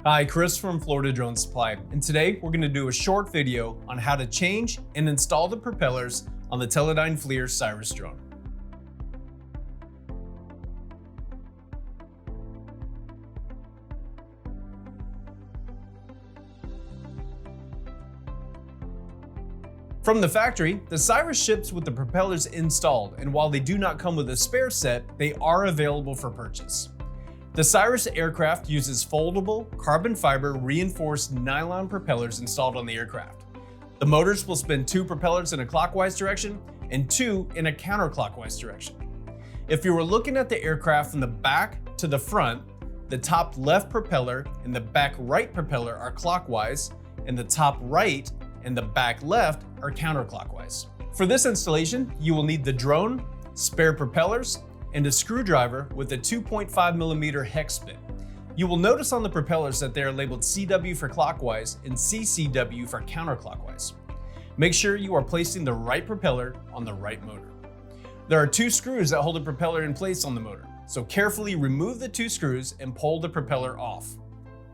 Hi, Chris from Florida Drone Supply, and today we're going to do a short video on how to change and install the propellers on the Teledyne FLIR SIRAS drone. From the factory, the SIRAS ships with the propellers installed, and while they do not come with a spare set, they are available for purchase. The SIRAS aircraft uses foldable, carbon fiber reinforced nylon propellers installed on the aircraft. The motors will spin 2 propellers in a clockwise direction and 2 in a counterclockwise direction. If you were looking at the aircraft from the back to the front, the top left propeller and the back right propeller are clockwise, and the top right and the back left are counterclockwise. For this installation, you will need the drone, spare propellers, and a screwdriver with a 2.5mm hex bit. You will notice on the propellers that they are labeled CW for clockwise and CCW for counterclockwise. Make sure you are placing the right propeller on the right motor. There are 2 screws that hold the propeller in place on the motor, so carefully remove the 2 screws and pull the propeller off.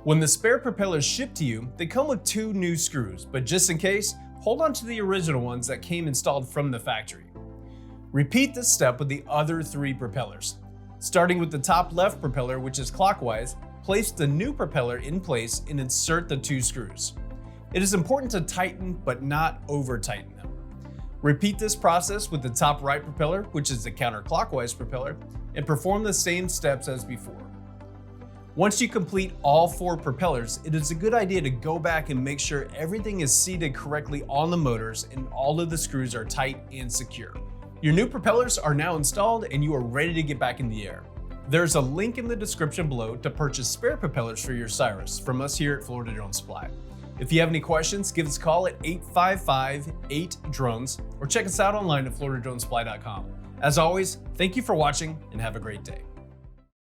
When the spare propellers ship to you, they come with 2 new screws, but just in case, hold on to the original ones that came installed from the factory. Repeat this step with the other 3 propellers. Starting with the top left propeller, which is clockwise, place the new propeller in place and insert the 2 screws. It is important to tighten but not over tighten them. Repeat this process with the top right propeller, which is the counterclockwise propeller, and perform the same steps as before. Once you complete all 4 propellers, it is a good idea to go back and make sure everything is seated correctly on the motors and all of the screws are tight and secure. Your new propellers are now installed and you are ready to get back in the air. There's a link in the description below to purchase spare propellers for your SIRAS from us here at Florida Drone Supply. If you have any questions, give us a call at 855-8-DRONES or check us out online at floridadronesupply.com. As always, thank you for watching and have a great day.